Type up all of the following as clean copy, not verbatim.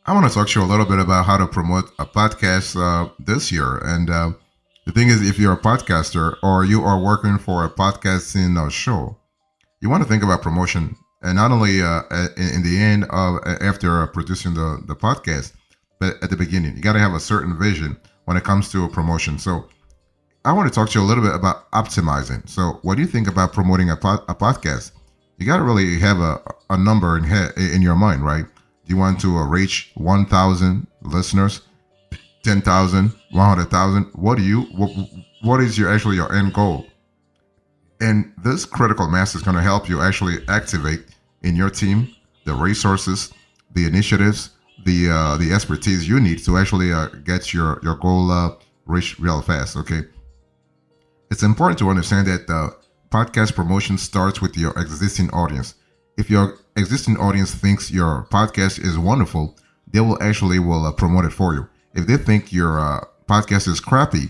I want to talk to you a little bit about how to promote a podcast this year. And the thing is, if you're a podcaster or you are working for a podcasting show, you want to think about promotion, and not only in the end of after producing the podcast, but at the beginning. You got to have a certain vision when it comes to a promotion. So I want to talk to you a little bit about optimizing. So what do you think about promoting a podcast? You got to really have a number in your mind, right? Do you want to reach 1,000 listeners, 10,000, 100,000? What is your end goal? And this critical mass is going to help you actually activate in your team the resources, the initiatives, the expertise you need to actually get your goal reached real fast. Okay, it's important to understand that podcast promotion starts with your existing audience. If your existing audience thinks your podcast is wonderful, they will promote it for you. If they think your podcast is crappy,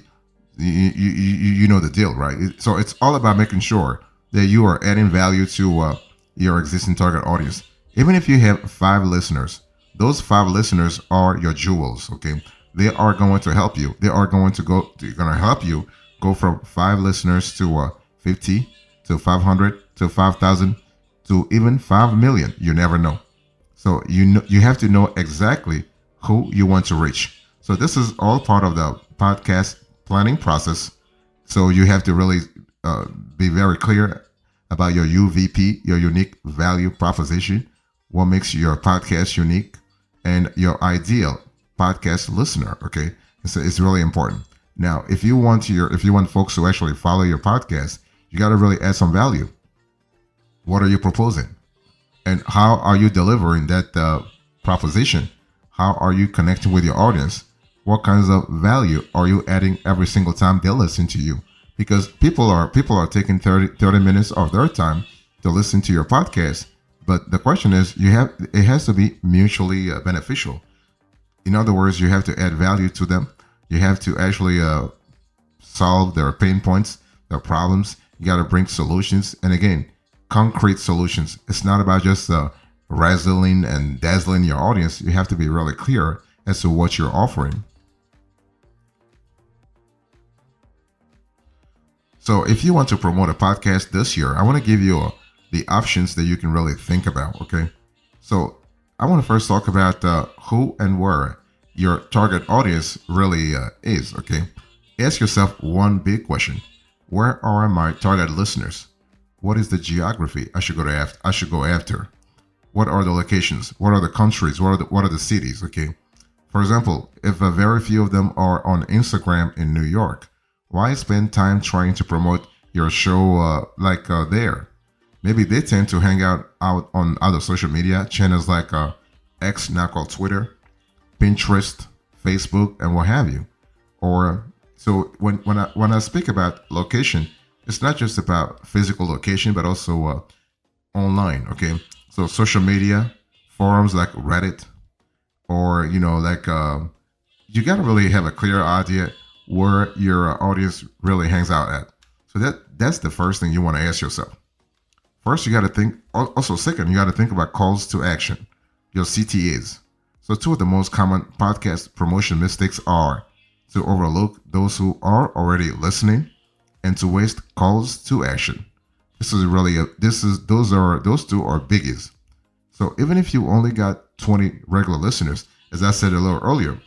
you know the deal, right? So it's all about making sure that you are adding value to your existing target audience. Even if you have 5 listeners, those 5 listeners are your jewels. Okay, they are going to help you. They are going to go. They're going to help you go from 5 listeners to 50 to 500 to 5,000 to even 5 million. You never know. So you have to know exactly who you want to reach. So this is all part of the podcast planning process. So you have to really be very clear about your UVP, your unique value proposition, what makes your podcast unique, and your ideal podcast listener. Okay, so it's really important. Now, if you want folks to actually follow your podcast, you got to really add some value. What are you proposing? And how are you delivering that proposition? How are you connecting with your audience? What kinds of value are you adding every single time they listen to you? Because people are taking 30 minutes of their time to listen to your podcast. But the question is, it has to be mutually beneficial. In other words, you have to add value to them. You have to actually solve their pain points, their problems. You got to bring solutions. And again, concrete solutions. It's not about just razzling and dazzling your audience. You have to be really clear as to what you're offering. So if you want to promote a podcast this year, I want to give you the options that you can really think about. Okay. So I want to first talk about who and where your target audience really is. Okay. Ask yourself one big question. Where are my target listeners? What is the geography I should go after? What are the locations? What are the countries? What are the cities? Okay. For example, if very few of them are on Instagram in New York, why spend time trying to promote your show there? Maybe they tend to hang out on other social media channels like X, now called Twitter, Pinterest, Facebook, and what have you. Or so when I speak about location, it's not just about physical location, but also online. Okay, so social media, forums like Reddit, or you got to really have a clear idea where your audience really hangs out at. So that's the first thing you want to ask yourself. First, you got to think. Also, second, you got to think about calls to action, your CTAs. So, two of the most common podcast promotion mistakes are to overlook those who are already listening and to waste calls to action. Those two are biggies. So, even if you only got 20 regular listeners, as I said a little earlier,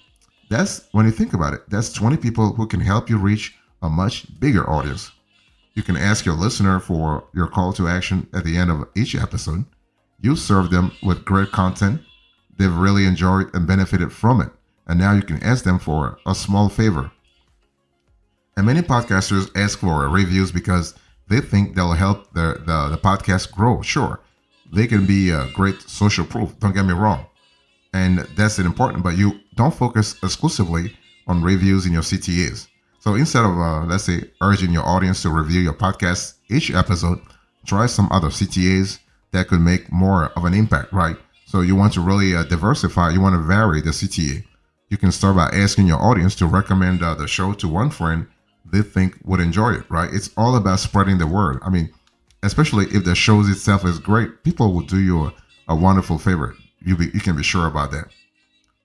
that's when you think about it, that's 20 people who can help you reach a much bigger audience. You can ask your listener for your call to action at the end of each episode. You serve them with great content. They've really enjoyed and benefited from it. And now you can ask them for a small favor. And many podcasters ask for reviews because they think they'll help the podcast grow. Sure, they can be a great social proof. Don't get me wrong. And that's important, but you don't focus exclusively on reviews in your CTAs. So instead of, let's say, urging your audience to review your podcast each episode, try some other CTAs that could make more of an impact, right? So you want to really diversify. You want to vary the CTA. You can start by asking your audience to recommend the show to one friend they think would enjoy it, right? It's all about spreading the word. I mean, especially if the show itself is great, people will do you a wonderful favor. You can be sure about that.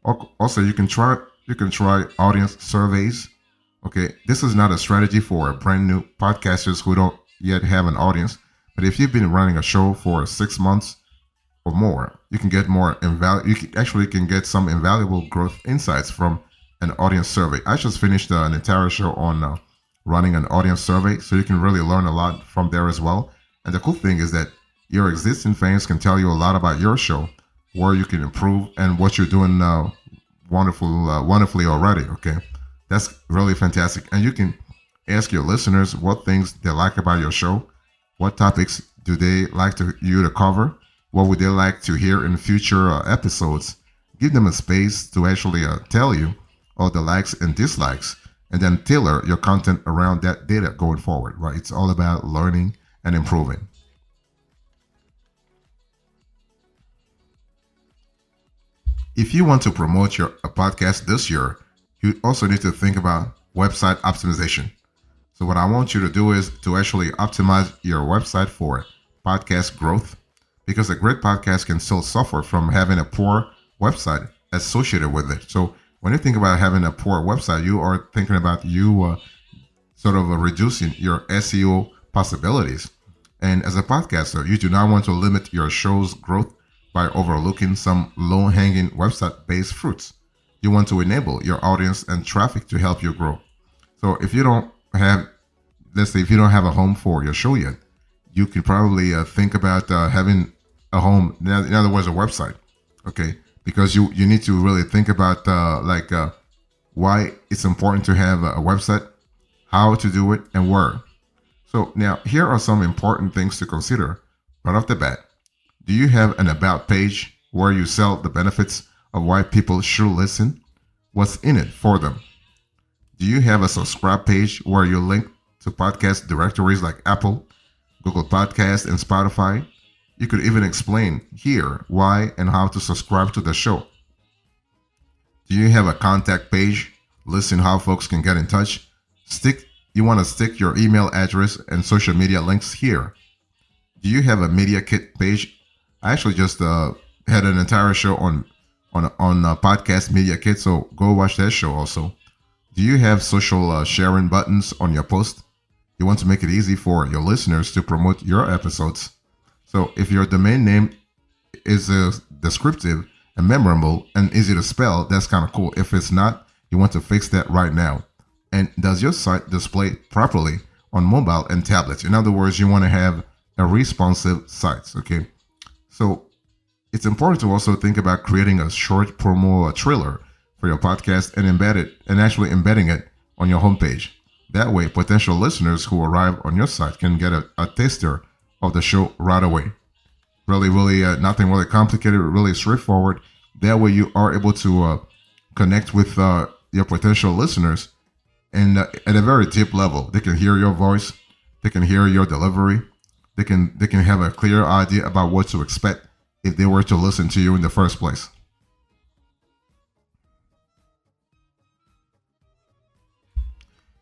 Also, you can try audience surveys. Okay, this is not a strategy for brand new podcasters who don't yet have an audience. But if you've been running a show for 6 months or more, you can get more you can get some invaluable growth insights from an audience survey. I just finished an entire show on running an audience survey, so you can really learn a lot from there as well. And the cool thing is that your existing fans can tell you a lot about your show, where you can improve, and what you're doing wonderfully already. Okay, that's really fantastic, and you can ask your listeners what things they like about your show, what topics do they like you to cover, what would they like to hear in future episodes. Give them a space to actually tell you all the likes and dislikes, and then tailor your content around that data going forward. Right? It's all about learning and improving. If you want to promote your a podcast this year, you also need to think about website optimization. So what I want you to do is to actually optimize your website for podcast growth, because a great podcast can still suffer from having a poor website associated with it. So when you think about having a poor website, you are thinking about you sort of reducing your SEO possibilities. And as a podcaster, you do not want to limit your show's growth by overlooking some low hanging website based fruits. You want to enable your audience and traffic to help you grow. So if you don't have, let's say, if you don't have a home for your show yet, you can probably think about having a home, in other words, a website. Okay. Because you need to really think about why it's important to have a website, how to do it, and where. So now here are some important things to consider right off the bat. Do you have an about page where you sell the benefits of why people should listen? What's in it for them? Do you have a subscribe page where you link to podcast directories like Apple, Google Podcast, and Spotify? You could even explain here why and how to subscribe to the show. Do you have a contact page? Listen how folks can get in touch. You want to stick your email address and social media links here. Do you have a media kit page? I actually just had an entire show on podcast media kit, so go watch that show also. Do you have social sharing buttons on your post? You want to make it easy for your listeners to promote your episodes. So if your domain name is descriptive and memorable and easy to spell, that's kind of cool. If it's not, you want to fix that right now. And does your site display properly on mobile and tablets? In other words, you want to have a responsive site. Okay. So it's important to also think about creating a short promo trailer for your podcast and actually embedding it on your homepage. That way, potential listeners who arrive on your site can get a taster of the show right away. Really, nothing really complicated, really straightforward. That way you are able to connect with your potential listeners and at a very deep level. They can hear your voice, they can hear your delivery, they can have a clear idea about what to expect if they were to listen to you in the first place.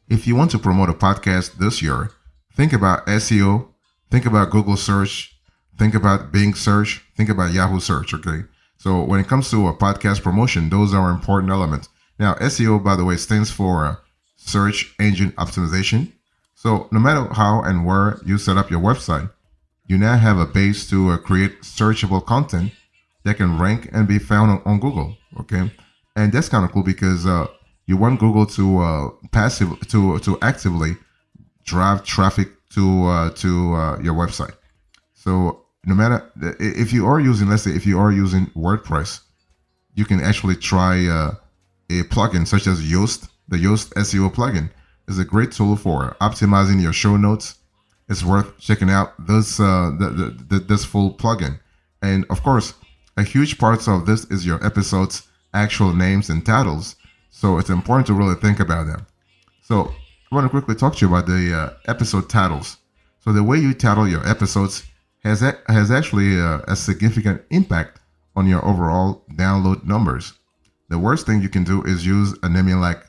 If you want to promote a podcast this year, think about SEO, think about Google search, think about Bing search, think about Yahoo search, okay? So when it comes to a podcast promotion, those are important elements. Now, SEO, by the way, stands for search engine optimization. So no matter how and where you set up your website, you now have a base to create searchable content that can rank and be found on Google, okay? And that's kind of cool because you want Google to actively drive traffic to your website. So no matter if you are using, let's say, if you are using WordPress, you can actually try a plugin such as Yoast. The Yoast SEO plugin is a great tool for optimizing your show notes. It's worth checking out this this full plugin. And of course, a huge part of this is your episode's actual names and titles. So it's important to really think about them. So I want to quickly talk to you about the episode titles. So the way you title your episodes has actually a significant impact on your overall download numbers. The worst thing you can do is use a naming like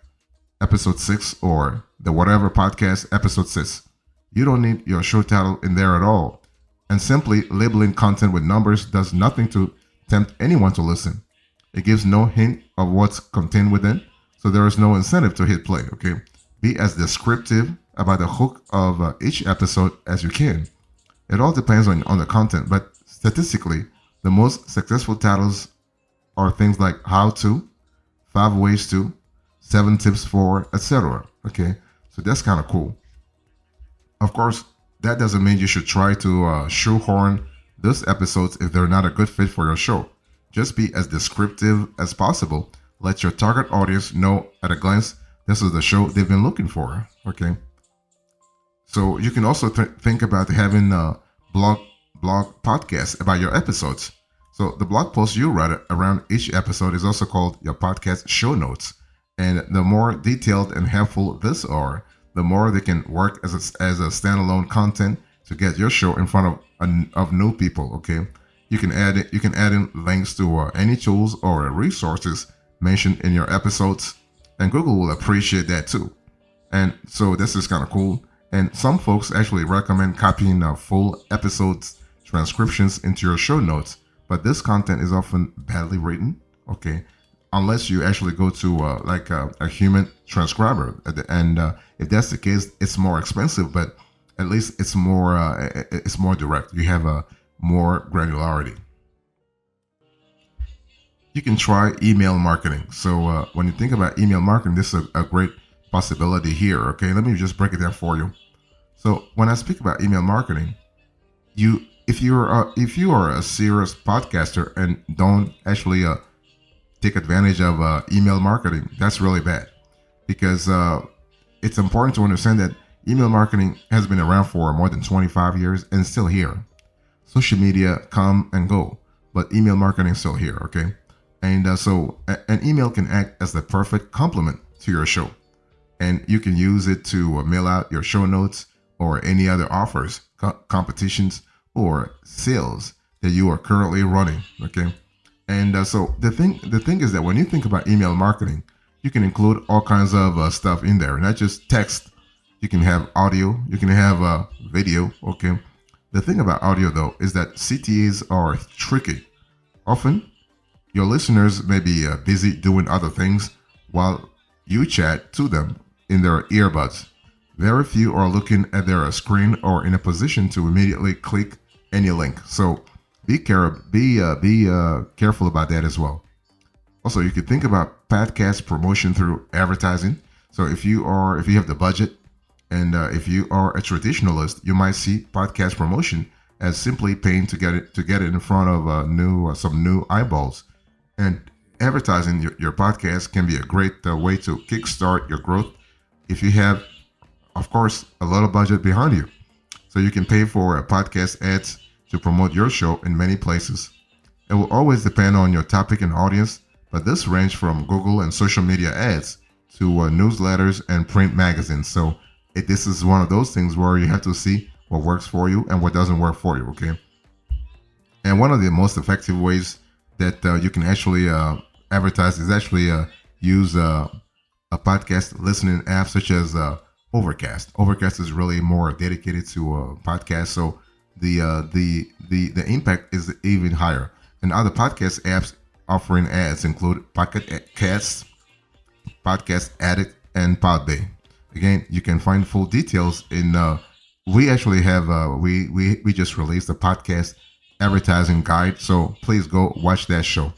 episode 6 or the whatever podcast episode 6. You don't need your show title in there at all. And simply labeling content with numbers does nothing to tempt anyone to listen. It gives no hint of what's contained within, so there is no incentive to hit play. Okay, be as descriptive about the hook of each episode as you can. It all depends on the content, but statistically, the most successful titles are things like how to, five ways to, seven tips for, etc. Okay, so that's kind of cool. Of course, that doesn't mean you should try to shoehorn these episodes if they're not a good fit for your show. Just be as descriptive as possible. Let your target audience know at a glance this is the show they've been looking for. Okay. So you can also think about having a blog podcast about your episodes. So the blog post you write around each episode is also called your podcast show notes. And the more detailed and helpful these are, the more they can work as a standalone content to get your show in front of new people. Okay, you can add in links to any tools or resources mentioned in your episodes, and Google will appreciate that too. And so this is kind of cool. And some folks actually recommend copying full episodes transcriptions into your show notes, but this content is often badly written. Okay, unless you actually go to a human transcriber. And if that's the case, it's more expensive, but at least it's more direct. You have a more granularity. You can try email marketing. So when you think about email marketing, this is a great possibility here. Okay, let me just break it down for you. So when I speak about email marketing, if you are a serious podcaster and don't actually take advantage of email marketing, that's really bad, because it's important to understand that email marketing has been around for more than 25 years and it's still here. Social media come and go, but email marketing is still here. Okay, and so an email can act as the perfect complement to your show, and you can use it to mail out your show notes or any other offers, competitions, or sales that you are currently running. Okay. And so the thing is that when you think about email marketing, you can include all kinds of stuff in there, not just text. You can have audio, you can have video. Okay. The thing about audio though is that CTAs are tricky. Often, your listeners may be busy doing other things while you chat to them in their earbuds. Very few are looking at their screen or in a position to immediately click any link. So be careful about that as well. Also, you could think about podcast promotion through advertising. So if you have the budget, and if you are a traditionalist, you might see podcast promotion as simply paying to get it in front of some new eyeballs. And advertising your podcast can be a great way to kickstart your growth if you have, of course, a lot of budget behind you. So you can pay for podcast ads to promote your show in many places. It will always depend on your topic and audience, but this range from Google and social media ads to newsletters and print magazines. So this is one of those things where you have to see what works for you and what doesn't work for you. Okay. And one of the most effective ways that you can actually advertise is actually use a podcast listening app such as Overcast. Overcast is really more dedicated to podcasts, so the impact is even higher. And other podcast apps offering ads include Pocket Casts, Podcast Addict, and Podbay. Again, you can find full details in. We actually have we just released a podcast advertising guide, so please go watch that show.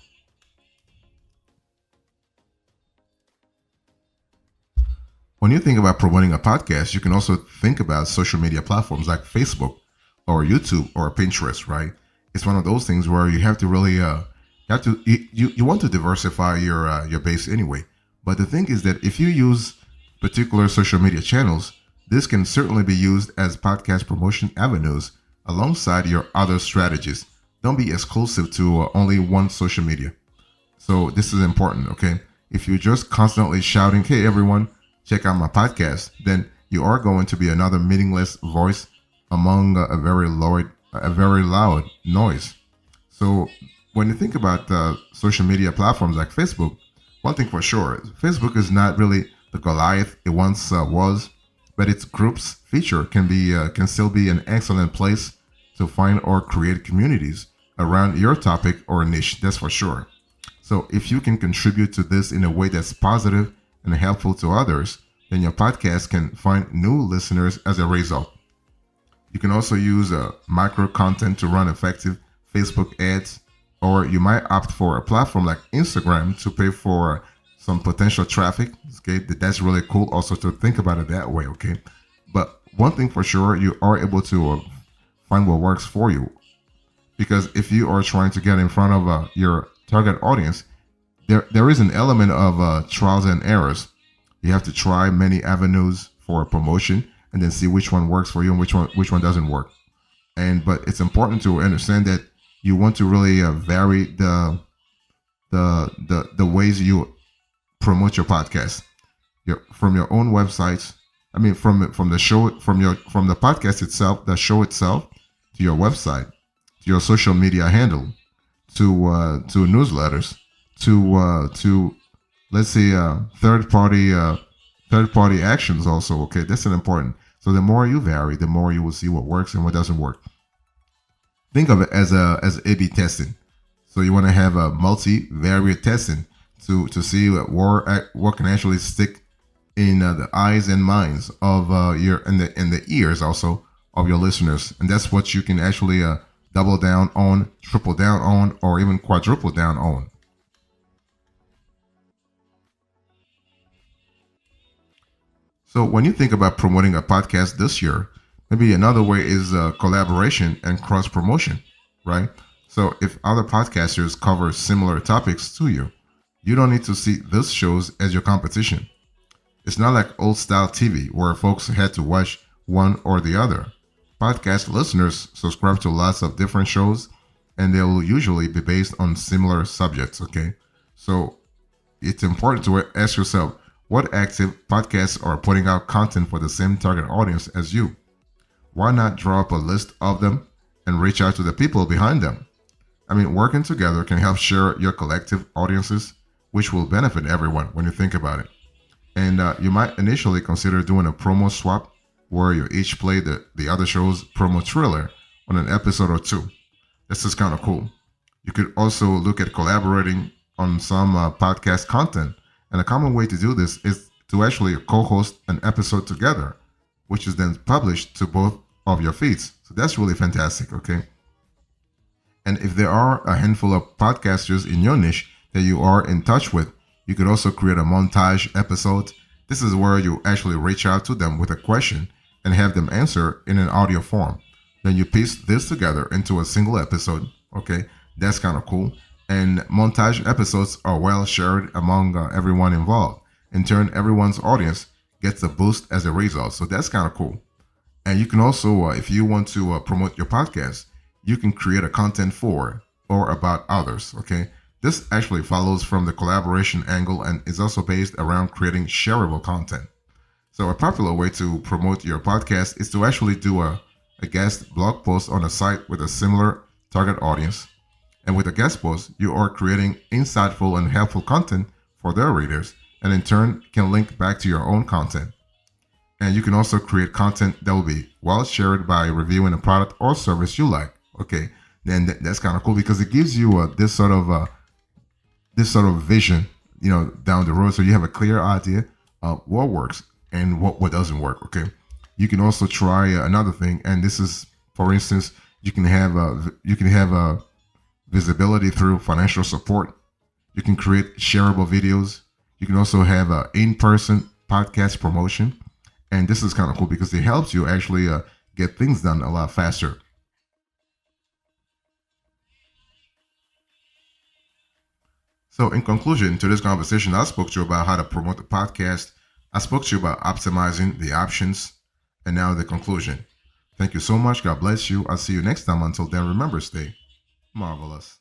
When you think about promoting a podcast, you can also think about social media platforms like Facebook or YouTube or Pinterest, right? It's one of those things where you have to really you want to diversify your base anyway. But the thing is that if you use particular social media channels, this can certainly be used as podcast promotion avenues alongside your other strategies. Don't be exclusive to only one social media. So this is important, okay? If you're just constantly shouting, "Hey everyone, check out my podcast," then you are going to be another meaningless voice among a very loud noise. So when you think about social media platforms like Facebook, one thing for sure, Facebook is not really the Goliath it once was, but its groups feature can still be an excellent place to find or create communities around your topic or niche. That's for sure. So if you can contribute to this in a way that's positive and helpful to others, then your podcast can find new listeners as a result. You can also use micro content to run effective Facebook ads, or you might opt for a platform like Instagram to pay for some potential traffic. Okay, that's really cool. Also to think about it that way. Okay, but one thing for sure, you are able to find what works for you, because if you are trying to get in front of your target audience, there is an element of trials and errors. You have to try many avenues for promotion and then see which one works for you and which one doesn't work. And but it's important to understand that you want to really vary the ways you promote your podcast. From your own websites. I mean, from the show, from the podcast itself, the show itself, to your website, to your social media handle, to newsletters, to let's say third party actions also. Okay, that's an important. So the more you vary, the more you will see what works and what doesn't work. Think of it as A/B testing. So you want to have a multivariate testing to see what can actually stick in the eyes and minds of your and the ears also of your listeners, and that's what you can actually double down on, triple down on, or even quadruple down on. So when you think about promoting a podcast this year, maybe another way is collaboration and cross promotion, right? So if other podcasters cover similar topics to you, you don't need to see these shows as your competition. It's not like old style TV where folks had to watch one or the other. Podcast listeners subscribe to lots of different shows, and they'll usually be based on similar subjects, okay? So it's important to ask yourself, what active podcasts are putting out content for the same target audience as you? Why not draw up a list of them and reach out to the people behind them? I mean, working together can help share your collective audiences, which will benefit everyone when you think about it. And you might initially consider doing a promo swap where you each play the other show's promo trailer on an episode or two. This is kind of cool. You could also look at collaborating on some podcast content. And a common way to do this is to actually co-host an episode together, which is then published to both of your feeds. So that's really fantastic, okay? And if there are a handful of podcasters in your niche that you are in touch with, you could also create a montage episode. This is where you actually reach out to them with a question and have them answer in an audio form. Then you piece this together into a single episode. Okay, that's kind of cool. And montage episodes are well shared among everyone involved. In turn, everyone's audience gets a boost as a result. So that's kind of cool. And you can also, if you want to promote your podcast, you can create a content for or about others. Okay, this actually follows from the collaboration angle and is also based around creating shareable content. So a popular way to promote your podcast is to actually do a guest blog post on a site with a similar target audience. And with a guest post, you are creating insightful and helpful content for their readers, and in turn can link back to your own content. And you can also create content that will be well shared by reviewing a product or service you like. Okay, then that's kind of cool because it gives you this sort of vision, down the road, so you have a clear idea of what works and what doesn't work. Okay, you can also try another thing, and this is, for instance, you can have visibility through financial support. You can create shareable videos. You can also have in-person podcast promotion, and this is kind of cool because it helps you actually get things done a lot faster. So, in conclusion, to this conversation, I spoke to you about how to promote the podcast. I spoke to you about optimizing the options, and now the conclusion. Thank you so much. God bless you. I'll see you next time. Until then, remember, stay marvelous.